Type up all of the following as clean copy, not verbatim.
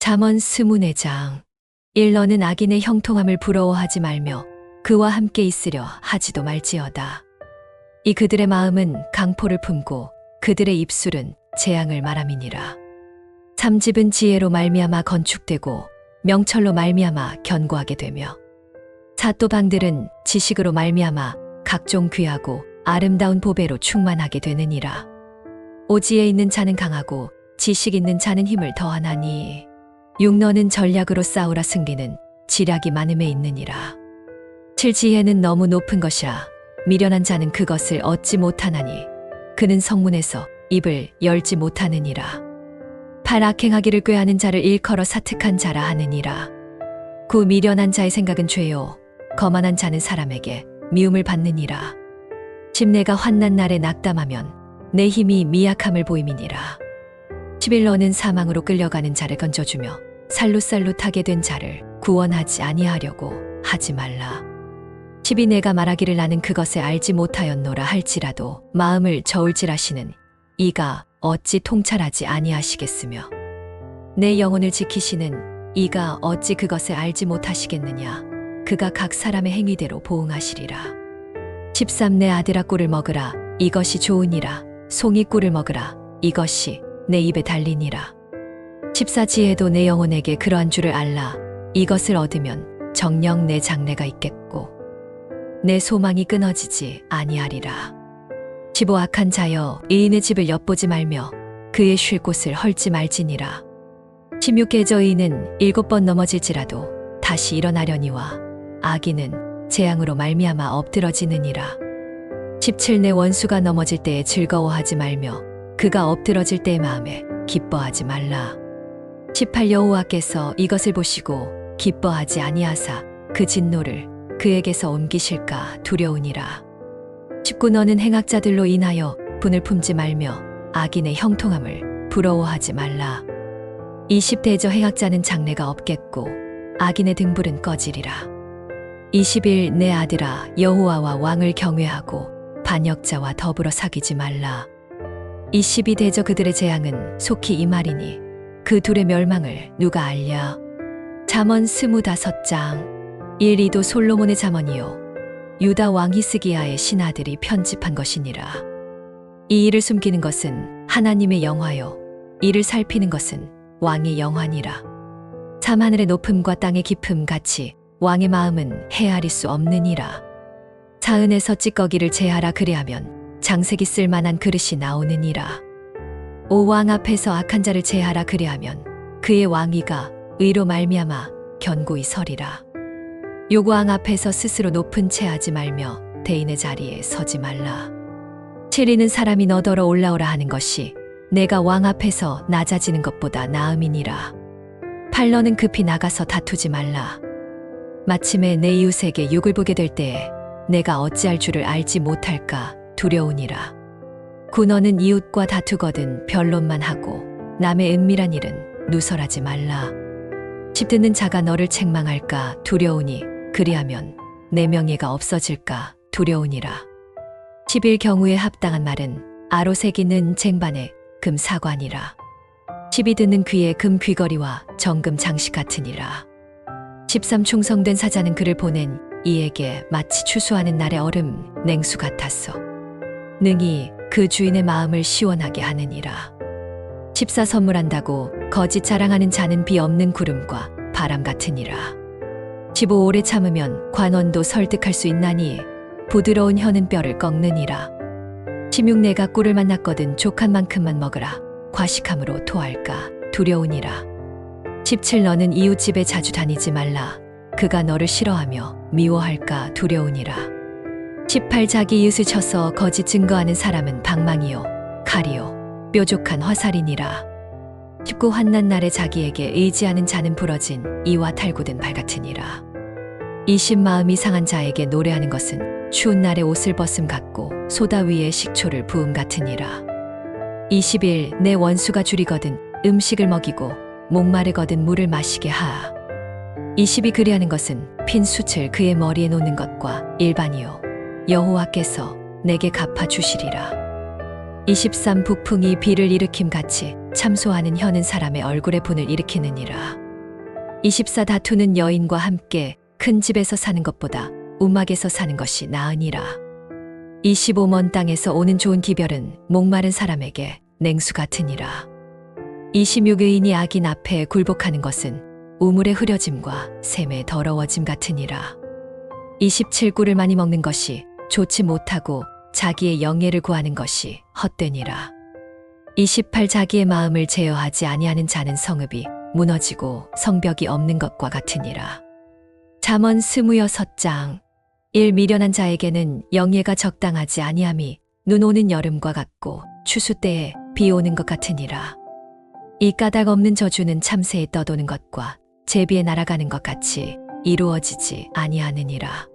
잠언 24장 1. 너는 악인의 형통함을 부러워하지 말며 그와 함께 있으려 하지도 말지어다. 이 그들의 마음은 강포를 품고 그들의 입술은 재앙을 말함이니라. 삼집은 지혜로 말미암아 건축되고 명철로 말미암아 견고하게 되며 사또방들은 지식으로 말미암아 각종 귀하고 아름다운 보배로 충만하게 되느니라. 오지에 있는 자는 강하고 지식 있는 자는 힘을 더하나니 6. 너는 전략으로 싸우라. 승리는 지략이 많음에 있느니라. 7. 지혜는 너무 높은 것이라 미련한 자는 그것을 얻지 못하나니 그는 성문에서 입을 열지 못하느니라. 8. 악행하기를 꾀하는 자를 일컬어 사특한 자라 하느니라. 9. 미련한 자의 생각은 죄요 거만한 자는 사람에게 미움을 받느니라. 10. 내가 환난 날에 낙담하면 내 힘이 미약함을 보임이니라. 11. 너는 사망으로 끌려가는 자를 건져주며 살룻살룻하게 된 자를 구원하지 아니하려고 하지 말라. 12. 내가 말하기를 나는 그것을 알지 못하였노라 할지라도 마음을 저울질하시는 이가 어찌 통찰하지 아니하시겠으며 내 영혼을 지키시는 이가 어찌 그것을 알지 못하시겠느냐. 그가 각 사람의 행위대로 보응하시리라. 13. 내 아들아 꿀을 먹으라. 이것이 좋으니라. 송이 꿀을 먹으라. 이것이 내 입에 달리니라. 14. 지혜도 내 영혼에게 그러한 줄을 알라. 이것을 얻으면 정녕 내 장래가 있겠고 내 소망이 끊어지지 아니하리라. 15. 악한 자여 의인의 집을 엿보지 말며 그의 쉴 곳을 헐지 말지니라. 16. 계저 의인은 7번 넘어질지라도 다시 일어나려니와 악인은 재앙으로 말미암아 엎드러지느니라. 17. 내 원수가 넘어질 때에 즐거워하지 말며 그가 엎드러질 때의 마음에 기뻐하지 말라. 18. 여호와께서 이것을 보시고 기뻐하지 아니하사 그 진노를 그에게서 옮기실까 두려우니라. 19. 너는 행악자들로 인하여 분을 품지 말며 악인의 형통함을 부러워하지 말라. 20. 대저 행악자는 장래가 없겠고 악인의 등불은 꺼지리라. 21. 내 아들아 여호와와 왕을 경외하고 반역자와 더불어 사귀지 말라. 22. 대저 그들의 재앙은 속히 임하리니 그 둘의 멸망을 누가 알랴. 잠언 25장 1. 이도 솔로몬의 잠언이요 유다 왕 히스기야의 신하들이 편집한 것이니라. 이 일을 숨기는 것은 하나님의 영화요 이를 살피는 것은 왕의 영화니라. 삼. 하늘의 높음과 땅의 깊음 같이 왕의 마음은 헤아릴 수 없느니라. 사은에서 찌꺼기를 제하라. 그리하면 장색이 쓸만한 그릇이 나오느니라. 5. 왕 앞에서 악한 자를 제하라. 그리하면 그의 왕위가 의로 말미암아 견고히 서리라. 6. 왕 앞에서 스스로 높은 채 하지 말며 대인의 자리에 서지 말라. 7. 이는 사람이 너더러 올라오라 하는 것이 내가 왕 앞에서 낮아지는 것보다 나음이니라. 8. 너는 급히 나가서 다투지 말라. 마침에 내 이웃에게 욕을 보게 될 때에 내가 어찌할 줄을 알지 못할까 두려우니라. 9. 너는 이웃과 다투거든 변론만 하고 남의 은밀한 일은 누설하지 말라. 10. 듣는 자가 너를 책망할까 두려우니 그리하면 내 명예가 없어질까 두려우니라. 11. 경우에 합당한 말은 아로새기는 쟁반에 금 사관이라. 12. 듣는 귀에 금 귀걸이와 정금 장식 같으니라. 13. 충성된 사자는 그를 보낸 이에게 마치 추수하는 날의 얼음 냉수 같았어. 능히 그 주인의 마음을 시원하게 하느니라. 14. 선물한다고 거짓 자랑하는 자는 비 없는 구름과 바람 같으니라. 15. 오래 참으면 관원도 설득할 수 있나니 부드러운 혀는 뼈를 꺾느니라. 16. 내가 꿀을 만났거든 족한 만큼만 먹으라. 과식함으로 토할까 두려우니라. 17. 너는 이웃집에 자주 다니지 말라. 그가 너를 싫어하며 미워할까 두려우니라. 18. 자기 이웃을 쳐서 거짓 증거하는 사람은 방망이요 칼이요 뾰족한 화살이니라. 19. 환난 날에 자기에게 의지하는 자는 부러진 이와 탈구된 발 같으니라. 20. 마음이 상한 자에게 노래하는 것은 추운 날에 옷을 벗음 같고 소다 위에 식초를 부음 같으니라. 21. 내 원수가 줄이거든 음식을 먹이고 목마르거든 물을 마시게 하라. 22. 그리하는 것은 핀 숯을 그의 머리에 놓는 것과 일반이요 여호와께서 내게 갚아 주시리라. 23 북풍이 비를 일으킴같이 참소하는 혀는 사람의 얼굴에 분을 일으키느니라. 24 다투는 여인과 함께 큰 집에서 사는 것보다 움막에서 사는 것이 나으니라. 25 먼 땅에서 오는 좋은 기별은 목마른 사람에게 냉수 같으니라. 26 의인이 악인 앞에 굴복하는 것은 우물의 흐려짐과 샘의 더러워짐 같으니라. 27 꿀을 많이 먹는 것이 좋지 못하고 자기의 영예를 구하는 것이 헛되니라. 28 자기의 마음을 제어하지 아니하는 자는 성읍이 무너지고 성벽이 없는 것과 같으니라. 잠언 26장 1 미련한 자에게는 영예가 적당하지 아니함이 눈 오는 여름과 같고 추수 때에 비 오는 것 같으니라. 이 까닭 없는 저주는 참새에 떠도는 것과 제비에 날아가는 것 같이 이루어지지 아니하느니라.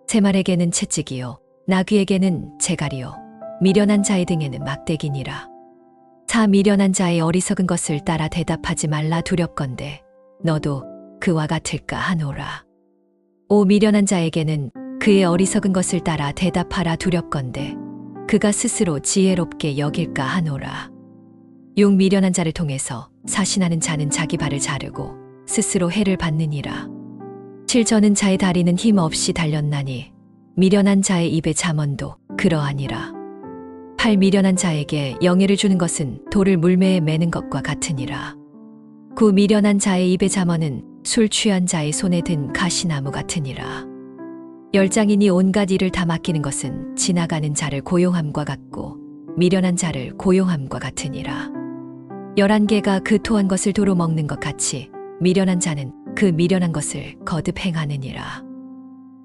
새말에게는 채찍이요 나귀에게는 재갈이요 미련한 자의 등에는 막대기니라. 4 미련한 자의 어리석은 것을 따라 대답하지 말라 두렵건대 너도 그와 같을까 하노라. 5 미련한 자에게는 그의 어리석은 것을 따라 대답하라 두렵건대 그가 스스로 지혜롭게 여길까 하노라. 6 미련한 자를 통해서 사신하는 자는 자기 발을 자르고 스스로 해를 받느니라. 7 저는 자의 다리는 힘 없이 달렸나니 미련한 자의 입의 잠언도 그러하니라. 8 미련한 자에게 영예를 주는 것은 돌을 물매에 매는 것과 같으니라. 9 미련한 자의 입의 잠언은 술 취한 자의 손에 든 가시나무 같으니라. 10장인이 온갖 일을 다 맡기는 것은 지나가는 자를 고용함과 같고 미련한 자를 고용함과 같으니라. 11개가 그 토한 것을 도로 먹는 것 같이 미련한 자는 그 미련한 것을 거듭 행하느니라.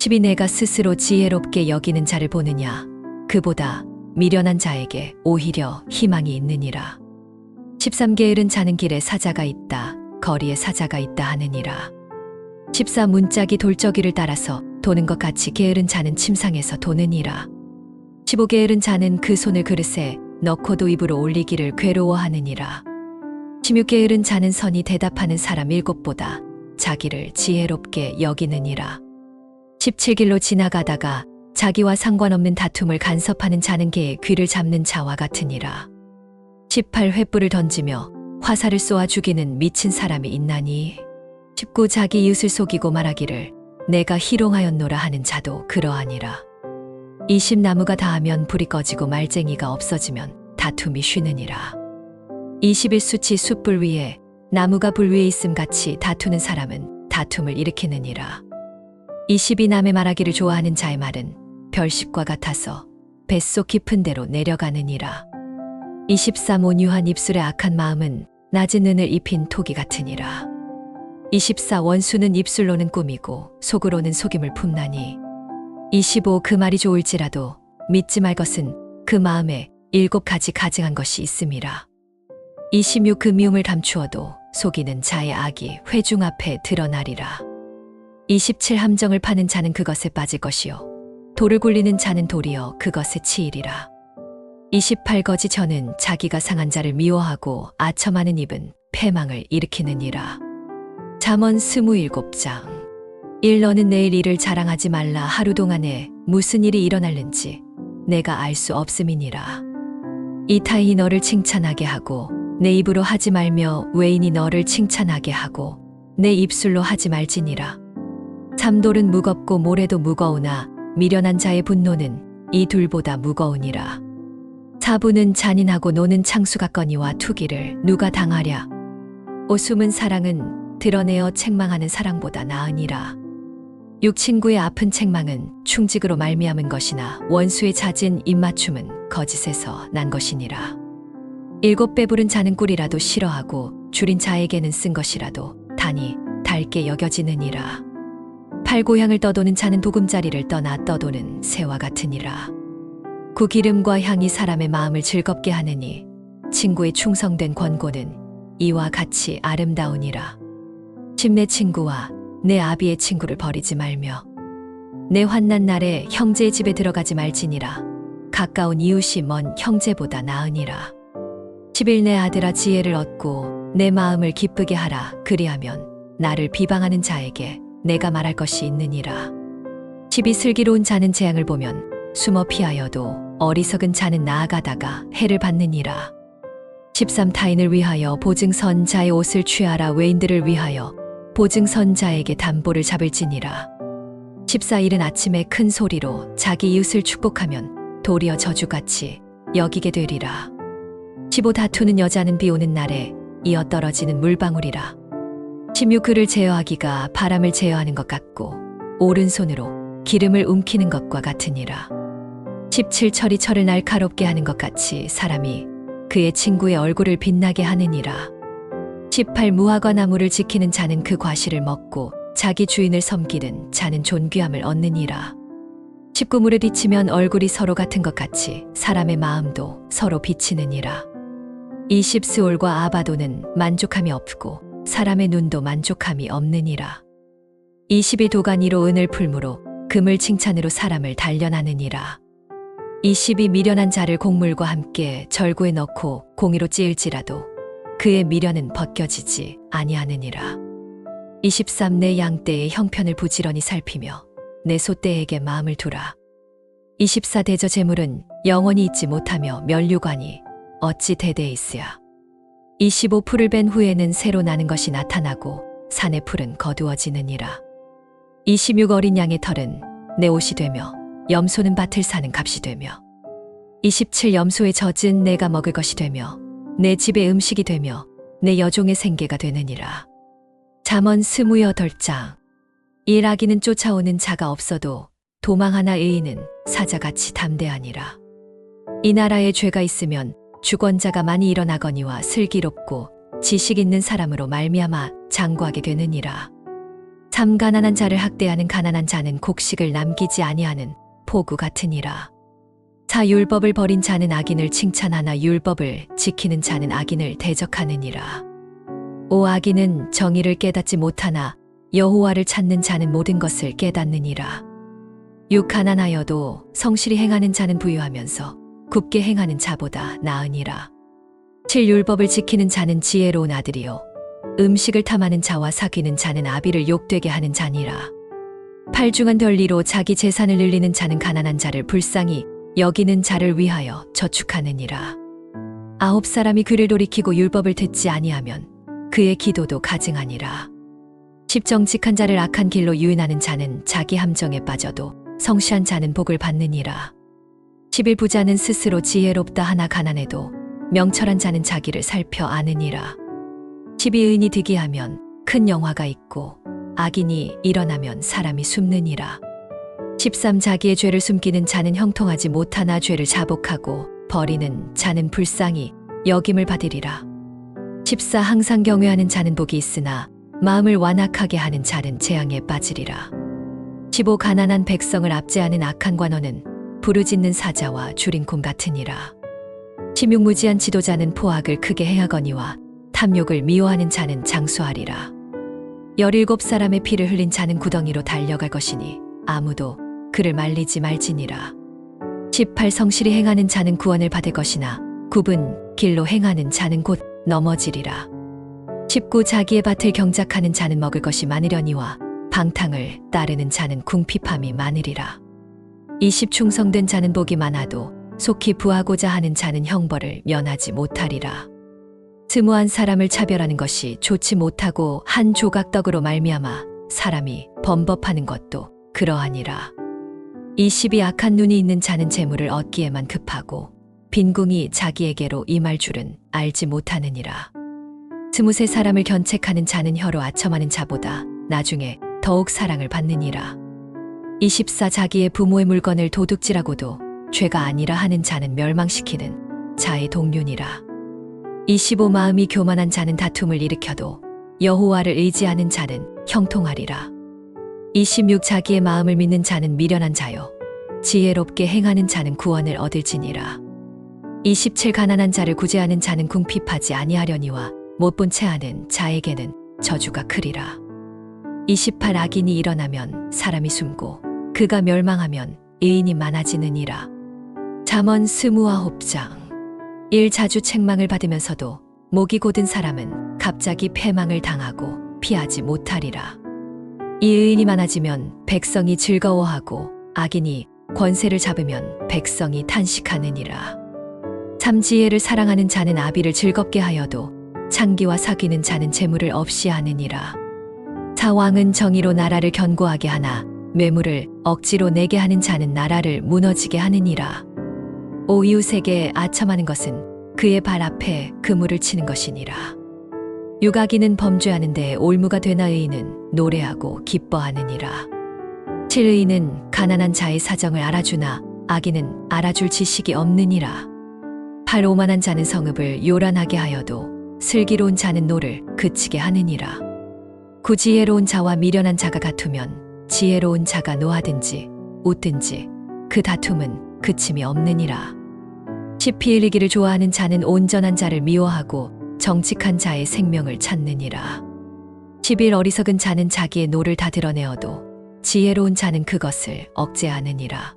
12 내가 스스로 지혜롭게 여기는 자를 보느냐 그보다 미련한 자에게 오히려 희망이 있느니라. 13 게으른 자는 길에 사자가 있다 거리에 사자가 있다 하느니라. 14 문짝이 돌저귀를 따라서 도는 것 같이 게으른 자는 침상에서 도느니라. 15 게으른 자는 그 손을 그릇에 넣고도 입으로 올리기를 괴로워하느니라. 16 게으른 자는 선이 대답하는 사람 7보다 자기를 지혜롭게 여기느니라. 17 길로 지나가다가 자기와 상관없는 다툼을 간섭하는 자는 개의 귀를 잡는 자와 같으니라. 18 횃불을 던지며 화살을 쏘아 죽이는 미친 사람이 있나니 19 자기 이웃을 속이고 말하기를 내가 희롱하였노라 하는 자도 그러하니라. 20 나무가 다하면 불이 꺼지고 말쟁이가 없어지면 다툼이 쉬느니라. 21 수치 숯불 위에 나무가 불 위에 있음 같이 다투는 사람은 다툼을 일으키느니라. 22 남의 말하기를 좋아하는 자의 말은 별식과 같아서 뱃속 깊은 데로 내려가느니라. 23 온유한 입술의 악한 마음은 낮은 은을 입힌 토기 같으니라. 24 원수는 입술로는 꾸미고 속으로는 속임을 품나니 25 그 말이 좋을지라도 믿지 말 것은 그 마음에 7가지 가증한 것이 있음이라. 26 그 미움을 감추어도 속이는 자의 악이 회중 앞에 드러나리라. 27 함정을 파는 자는 그것에 빠질 것이요 돌을 굴리는 자는 도리어 그것에 치이리라. 28 거지 저는 자기가 상한 자를 미워하고 아첨하는 입은 패망을 일으키느니라. 잠언 27장 1 너는 내일 일을 자랑하지 말라 하루 동안에 무슨 일이 일어날는지 내가 알 수 없음이니라. 이 타인이 너를 칭찬하게 하고 내 입으로 하지 말며 외인이 너를 칭찬하게 하고 내 입술로 하지 말지니라. 삼돌은 무겁고 모래도 무거우나 미련한 자의 분노는 이 둘보다 무거우니라. 사부는 잔인하고 노는 창수 같거니와 투기를 누가 당하랴. 오숨은 사랑은 드러내어 책망하는 사랑보다 나으니라. 육친구의 아픈 책망은 충직으로 말미암은 것이나 원수의 잦은 입맞춤은 거짓에서 난 것이니라. 7 배부른 자는 꿀이라도 싫어하고 줄인 자에게는 쓴 것이라도 단이 달게 여겨지느니라. 8 고향을 떠도는 자는 도금자리를 떠나 떠도는 새와 같으니라. 9 기름과 향이 사람의 마음을 즐겁게 하느니 친구의 충성된 권고는 이와 같이 아름다우니라. 10 내 친구와 내 아비의 친구를 버리지 말며 내 환난 날에 형제의 집에 들어가지 말지니라. 가까운 이웃이 먼 형제보다 나으니라. 11 내 아들아 지혜를 얻고 내 마음을 기쁘게 하라. 그리하면 나를 비방하는 자에게 내가 말할 것이 있느니라. 12 슬기로운 자는 재앙을 보면 숨어 피하여도 어리석은 자는 나아가다가 해를 받느니라. 13 타인을 위하여 보증선자의 옷을 취하라. 외인들을 위하여 보증선자에게 담보를 잡을지니라. 14 이른 아침에 큰 소리로 자기 이웃을 축복하면 도리어 저주같이 여기게 되리라. 15 다투는 여자는 비 오는 날에 이어 떨어지는 물방울이라. 16 그를 제어하기가 바람을 제어하는 것 같고 오른손으로 기름을 움키는 것과 같으니라. 17 철이 철을 날카롭게 하는 것 같이 사람이 그의 친구의 얼굴을 빛나게 하느니라. 18 무화과 나무를 지키는 자는 그 과실을 먹고 자기 주인을 섬기는 자는 존귀함을 얻느니라. 19 물에 비치면 얼굴이 서로 같은 것 같이 사람의 마음도 서로 비치느니라. 20 스올과 아바도는 만족함이 없고 사람의 눈도 만족함이 없느니라. 21 도가니로 은을 풀무로 금을 칭찬으로 사람을 단련하느니라. 22 미련한 자를 곡물과 함께 절구에 넣고 공이로 찌을지라도 그의 미련은 벗겨지지 아니하느니라. 23 내 양떼의 형편을 부지런히 살피며 내 소떼에게 마음을 두라. 24 대저 재물은 영원히 있지 못하며 면류관이 어찌 대대에 있으야. 25 풀을 벤 후에는 새로 나는 것이 나타나고 산의 풀은 거두어지느니라. 26 어린 양의 털은 내 옷이 되며 염소는 밭을 사는 값이 되며 27 염소의 젖은 내가 먹을 것이 되며 내 집의 음식이 되며 내 여종의 생계가 되느니라. 잠언 28장. 일하기는 쫓아오는 자가 없어도 도망하나 의인은 사자같이 담대하니라. 이 나라에 죄가 있으면 주권자가 많이 일어나거니와 슬기롭고 지식 있는 사람으로 말미암아 장구하게 되느니라. 참 가난한 자를 학대하는 가난한 자는 곡식을 남기지 아니하는 포구 같으니라. 자 율법을 버린 자는 악인을 칭찬하나 율법을 지키는 자는 악인을 대적하느니라. 오 악인은 정의를 깨닫지 못하나 여호와를 찾는 자는 모든 것을 깨닫느니라. 6 가난하여도 성실히 행하는 자는 부유하면서 굽게 행하는 자보다 나으니라. 7 율법을 지키는 자는 지혜로운 아들이요 음식을 탐하는 자와 사귀는 자는 아비를 욕되게 하는 자니라. 8 중한 권리로 자기 재산을 늘리는 자는 가난한 자를 불쌍히 여기는 자를 위하여 저축하느니라. 9 사람이 그를 돌이키고 율법을 듣지 아니하면 그의 기도도 가증하니라. 10 정직한 자를 악한 길로 유인하는 자는 자기 함정에 빠져도 성실한 자는 복을 받느니라. 11 부자는 스스로 지혜롭다 하나 가난해도 명철한 자는 자기를 살펴 아느니라. 12 의인이 득이하면 큰 영화가 있고 악인이 일어나면 사람이 숨느니라. 13 자기의 죄를 숨기는 자는 형통하지 못하나 죄를 자복하고 버리는 자는 불쌍히 여김을 받으리라. 14 항상 경외하는 자는 복이 있으나 마음을 완악하게 하는 자는 재앙에 빠지리라. 15 가난한 백성을 압제하는 악한 관원은 부르짖는 사자와 주린콩 같으니라. 16 무지한 지도자는 포악을 크게 행하거니와 탐욕을 미워하는 자는 장수하리라. 17 사람의 피를 흘린 자는 구덩이로 달려갈 것이니 아무도 그를 말리지 말지니라. 18 성실히 행하는 자는 구원을 받을 것이나 굽은 길로 행하는 자는 곧 넘어지리라. 19 자기의 밭을 경작하는 자는 먹을 것이 많으려니와 방탕을 따르는 자는 궁핍함이 많으리라. 20 충성된 자는 복이 많아도 속히 부하고자 하는 자는 형벌을 면하지 못하리라. 스무한 사람을 차별하는 것이 좋지 못하고 한 조각 떡으로 말미암아 사람이 범법하는 것도 그러하니라. 20이 악한 눈이 있는 자는 재물을 얻기에만 급하고 빈궁이 자기에게로 임할 줄은 알지 못하느니라. 23 사람을 견책하는 자는 혀로 아첨하는 자보다 나중에 더욱 사랑을 받느니라. 24 자기의 부모의 물건을 도둑질하고도 죄가 아니라 하는 자는 멸망시키는 자의 동륜이라. 25 마음이 교만한 자는 다툼을 일으켜도 여호와를 의지하는 자는 형통하리라. 26 자기의 마음을 믿는 자는 미련한 자요 지혜롭게 행하는 자는 구원을 얻을지니라. 27 가난한 자를 구제하는 자는 궁핍하지 아니하려니와 못본 채하는 자에게는 저주가 크리라. 28 악인이 일어나면 사람이 숨고 그가 멸망하면 의인이 많아지느니라. 잠언 29장. 1 자주 책망을 받으면서도 목이 곧은 사람은 갑자기 패망을 당하고 피하지 못하리라. 이 의인이 많아지면 백성이 즐거워하고 악인이 권세를 잡으면 백성이 탄식하느니라. 참 지혜를 사랑하는 자는 아비를 즐겁게 하여도 창기와 사귀는 자는 재물을 없이 하느니라. 자왕은 정의로 나라를 견고하게 하나 뇌물을 억지로 내게 하는 자는 나라를 무너지게 하느니라. 이웃에게 아첨하는 것은 그의 발 앞에 그물을 치는 것이니라. 육아기는 범죄하는데 올무가 되나 의인은 노래하고 기뻐하느니라. 칠의인은 가난한 자의 사정을 알아주나 악인은 알아줄 지식이 없느니라. 팔 오만한 자는 성읍을 요란하게 하여도 슬기로운 자는 노를 그치게 하느니라. 구지혜로운 자와 미련한 자가 다투면 지혜로운 자가 노하든지 웃든지 그 다툼은 그침이 없느니라. 시피 흘리기를 좋아하는 자는 온전한 자를 미워하고 정직한 자의 생명을 찾느니라. 10일 어리석은 자는 자기의 노를 다 드러내어도 지혜로운 자는 그것을 억제하느니라.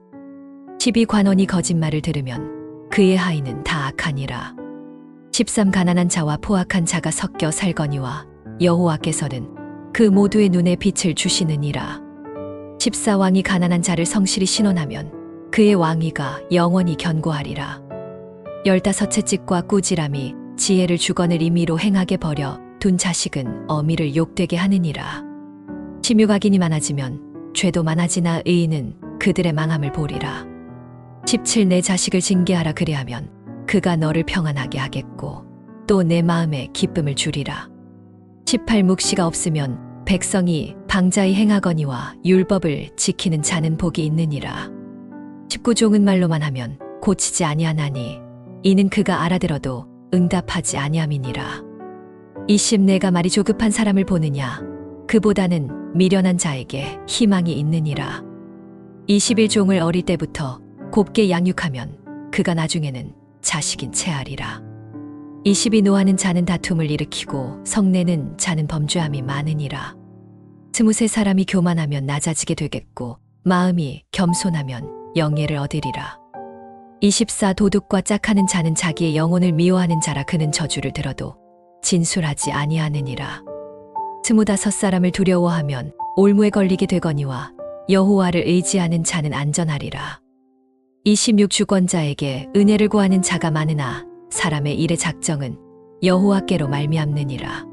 12 관원이 거짓말을 들으면 그의 하인은 다 악하니라. 13 가난한 자와 포악한 자가 섞여 살거니와 여호와께서는 그 모두의 눈에 빛을 주시느니라. 14 왕이 가난한 자를 성실히 신원하면 그의 왕위가 영원히 견고하리라. 15째 찍과 꾸지람이 지혜를 주건을 임의로 행하게 버려 둔 자식은 어미를 욕되게 하느니라. 16 악인이 많아지면 죄도 많아지나 의인은 그들의 망함을 보리라. 17 내 자식을 징계하라 그리하면 그가 너를 평안하게 하겠고 또 내 마음에 기쁨을 주리라. 18 묵시가 없으면 백성이 방자히 행하거니와 율법을 지키는 자는 복이 있느니라. 19 종은 말로만 하면 고치지 아니하나니 이는 그가 알아들어도 응답하지 아니함이니라. 20 내가 말이 조급한 사람을 보느냐 그보다는 미련한 자에게 희망이 있느니라. 21 종을 어릴 때부터 곱게 양육하면 그가 나중에는 자식인 채하리라. 22 노하는 자는 다툼을 일으키고 성내는 자는 범죄함이 많으니라. 23 사람이 교만하면 낮아지게 되겠고 마음이 겸손하면 영예를 얻으리라. 24 도둑과 짝하는 자는 자기의 영혼을 미워하는 자라 그는 저주를 들어도 진술하지 아니하느니라. 25 사람을 두려워하면 올무에 걸리게 되거니와 여호와를 의지하는 자는 안전하리라. 26 주권자에게 은혜를 구하는 자가 많으나 사람의 일의 작정은 여호와께로 말미암느니라.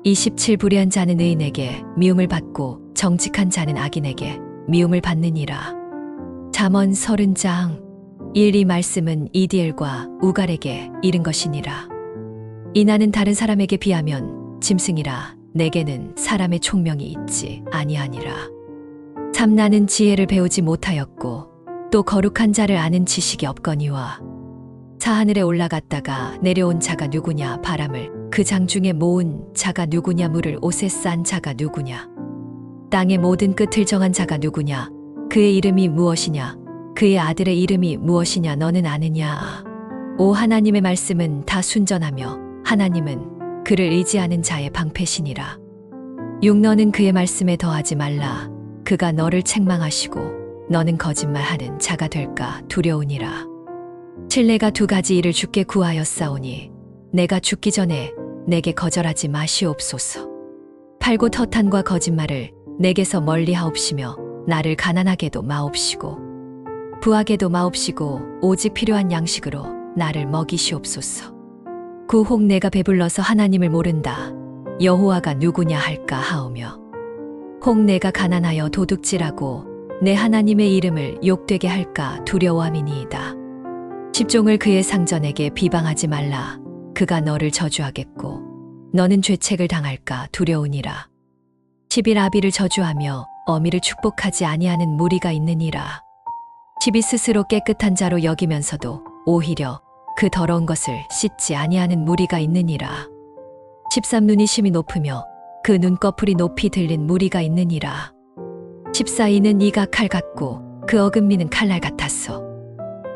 27 불의한 자는 의인에게 미움을 받고 정직한 자는 악인에게 미움을 받느니라. 잠언 30장 1. 이 말씀은 이디엘과 우갈에게 이른 것이니라. 이나는 다른 사람에게 비하면 짐승이라 내게는 사람의 총명이 있지 아니하니라. 참 나는 지혜를 배우지 못하였고 또 거룩한 자를 아는 지식이 없거니와 사하늘에 올라갔다가 내려온 자가 누구냐 바람을 그 장중에 모은 자가 누구냐 물을 옷에 싼 자가 누구냐 땅의 모든 끝을 정한 자가 누구냐 그의 이름이 무엇이냐 그의 아들의 이름이 무엇이냐 너는 아느냐. 오 하나님의 말씀은 다 순전하며 하나님은 그를 의지하는 자의 방패시니라. 6 너는 그의 말씀에 더하지 말라. 그가 너를 책망하시고 너는 거짓말하는 자가 될까 두려우니라. 7 내가 2가지 일을 주께 구하였사오니 내가 죽기 전에 내게 거절하지 마시옵소서. 8 곧 허탄과 거짓말을 내게서 멀리하옵시며 나를 가난하게도 마옵시고 부하게도 마옵시고 오직 필요한 양식으로 나를 먹이시옵소서. 9 혹 내가 배불러서 하나님을 모른다. 여호와가 누구냐 할까 하오며 혹 내가 가난하여 도둑질하고 내 하나님의 이름을 욕되게 할까 두려워함이니이다. 10종을 그의 상전에게 비방하지 말라. 그가 너를 저주하겠고 너는 죄책을 당할까 두려우니라. 11 아비를 저주하며 어미를 축복하지 아니하는 무리가 있느니라. 12 스스로 깨끗한 자로 여기면서도 오히려 그 더러운 것을 씻지 아니하는 무리가 있느니라. 13 눈이 심히 높으며 그 눈꺼풀이 높이 들린 무리가 있느니라. 14 이는 이가 칼 같고 그 어금니는 칼날 같았어.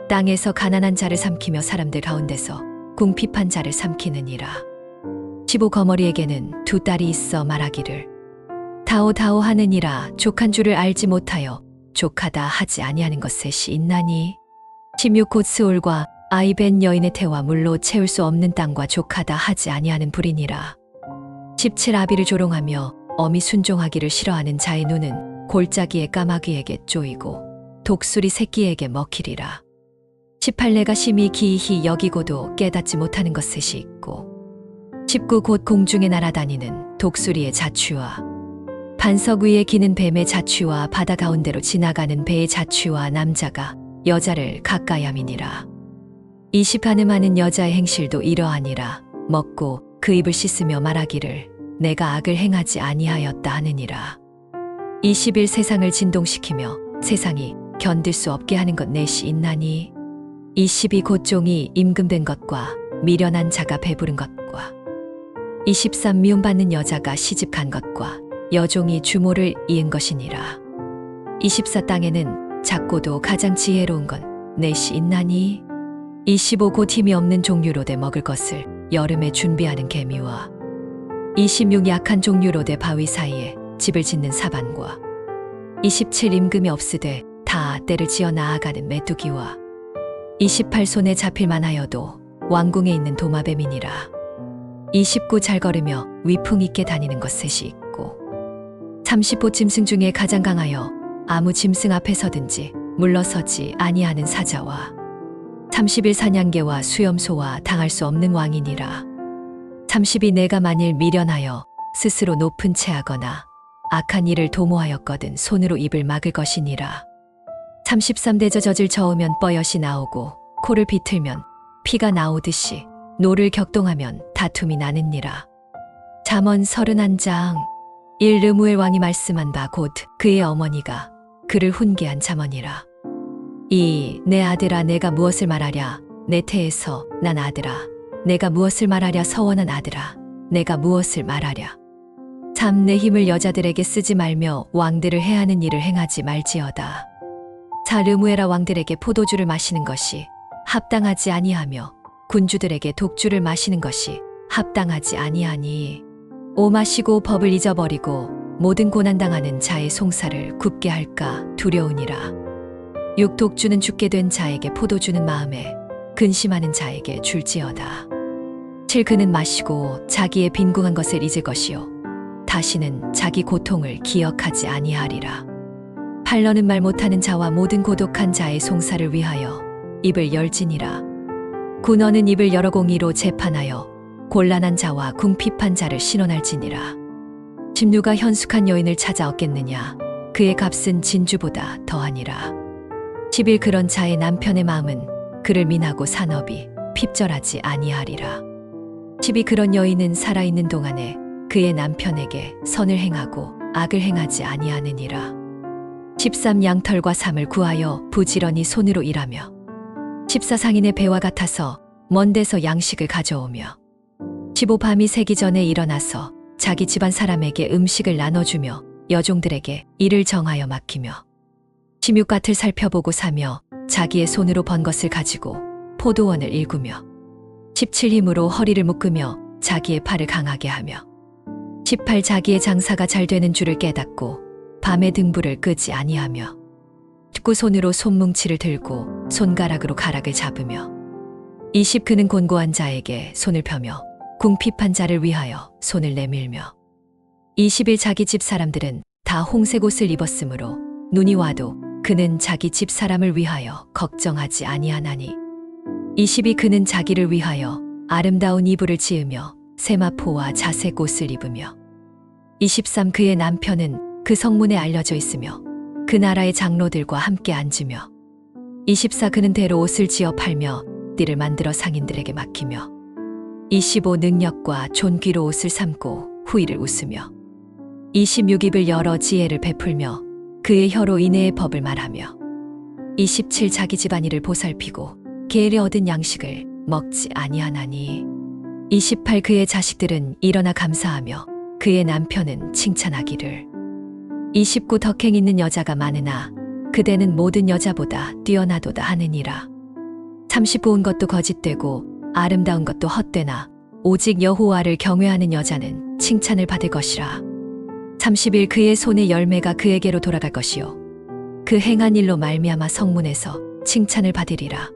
땅에서 가난한 자를 삼키며 사람들 가운데서 궁핍한 자를 삼키느니라. 15 거머리에게는 2 딸이 있어 말하기를 다오 하느니라. 족한 줄을 알지 못하여 족하다 하지 아니하는 것셋이 있나니. 16 곧 스올과 아이벤 여인의 태와 물로 채울 수 없는 땅과 족하다 하지 아니하는 불이니라. 17 아비를 조롱하며 어미 순종하기를 싫어하는 자의 눈은 골짜기의 까마귀에게 쪼이고 독수리 새끼에게 먹히리라. 18 내가 심히 기이히 여기고도 깨닫지 못하는 것셋이 있고 19 곧 공중에 날아다니는 독수리의 자취와 반석 위에 기는 뱀의 자취와 바다 가운데로 지나가는 배의 자취와 남자가 여자를 가까이함이니라. 20 가늠하는 여자의 행실도 이러하니라. 먹고 그 입을 씻으며 말하기를 내가 악을 행하지 아니하였다 하느니라. 21 세상을 진동시키며 세상이 견딜 수 없게 하는 것 넷이 있나니 22 곧 종이 임금된 것과 미련한 자가 배부른 것과 23 미움받는 여자가 시집간 것과 여종이 주모를 이은 것이니라. 24 땅에는 작고도 가장 지혜로운 건 넷이 있나니 25 곧 힘이 없는 종류로되 먹을 것을 여름에 준비하는 개미와 26 약한 종류로되 바위 사이에 집을 짓는 사반과 27 임금이 없으되 다 때를 지어 나아가는 메뚜기와 28 손에 잡힐 만하여도 왕궁에 있는 도마뱀이니라. 29 잘 걸으며 위풍 있게 다니는 것 셋이 있고 35 짐승 중에 가장 강하여 아무 짐승 앞에 서든지 물러서지 아니하는 사자와 31 사냥개와 수염소와 당할 수 없는 왕이니라. 32 내가 만일 미련하여 스스로 높은 채하거나 악한 일을 도모하였거든 손으로 입을 막을 것이니라. 33 대저 젖을 저으면 뻐엿이 나오고 코를 비틀면 피가 나오듯이 노를 격동하면 다툼이 나느니라. 잠언 31장 1 르무엘 왕이 말씀한 바 곧 그의 어머니가 그를 훈계한 잠언이라. 2 내 아들아 내가 무엇을 말하랴 내 태에서 난 아들아 내가 무엇을 말하랴 서원한 아들아 내가 무엇을 말하랴. 3 내 힘을 여자들에게 쓰지 말며 왕들을 해하는 일을 행하지 말지어다. 4 르무에라 왕들에게 포도주를 마시는 것이 합당하지 아니하며 군주들에게 독주를 마시는 것이 합당하지 아니하니 5 마시고 법을 잊어버리고 모든 고난당하는 자의 송사를 굽게 할까 두려우니라. 6 독주는 죽게 된 자에게 포도주는 마음에 근심하는 자에게 줄지어다. 7 그는 마시고 자기의 빈궁한 것을 잊을 것이요 다시는 자기 고통을 기억하지 아니하리라. 8 너는 말 못하는 자와 모든 고독한 자의 송사를 위하여 입을 열지니라. 9 너는 입을 여러 공의로 재판하여 곤란한 자와 궁핍한 자를 신원할지니라. 10 누가 현숙한 여인을 찾아 얻겠느냐 그의 값은 진주보다 더하니라. 11 그런 자의 남편의 마음은 그를 민하고 산업이 핍절하지 아니하리라. 12 그런 여인은 살아있는 동안에 그의 남편에게 선을 행하고 악을 행하지 아니하느니라. 13 양털과 삼을 구하여 부지런히 손으로 일하며 14 상인의 배와 같아서 먼 데서 양식을 가져오며 15 밤이 새기 전에 일어나서 자기 집안 사람에게 음식을 나눠주며 여종들에게 일을 정하여 맡기며 16 밭을 살펴보고 사며 자기의 손으로 번 것을 가지고 포도원을 일구며 17 힘으로 허리를 묶으며 자기의 팔을 강하게 하며 18 자기의 장사가 잘 되는 줄을 깨닫고 밤에 등불을 끄지 아니하며 19 손으로 손뭉치를 들고 손가락으로 가락을 잡으며 20 그는 곤고한 자에게 손을 펴며 궁핍한 자를 위하여 손을 내밀며 21 자기 집 사람들은 다 홍색 옷을 입었으므로 눈이 와도 그는 자기 집 사람을 위하여 걱정하지 아니하나니 22 그는 자기를 위하여 아름다운 이불을 지으며 세마포와 자색 옷을 입으며 23 그의 남편은 그 성문에 알려져 있으며 그 나라의 장로들과 함께 앉으며 24 그는 대로 옷을 지어 팔며 띠를 만들어 상인들에게 맡기며 25 능력과 존귀로 옷을 삼고 후일을 웃으며 26 입을 열어 지혜를 베풀며 그의 혀로 인애의 법을 말하며 27 자기 집안일을 보살피고 계일에 얻은 양식을 먹지 아니하나니 28 그의 자식들은 일어나 감사하며 그의 남편은 칭찬하기를 29 덕행 있는 여자가 많으나 그대는 모든 여자보다 뛰어나도다 하느니라. 30 고운 것도 거짓되고 아름다운 것도 헛되나 오직 여호와를 경외하는 여자는 칭찬을 받을 것이라. 31 그의 손의 열매가 그에게로 돌아갈 것이요 그 행한 일로 말미암아 성문에서 칭찬을 받으리라.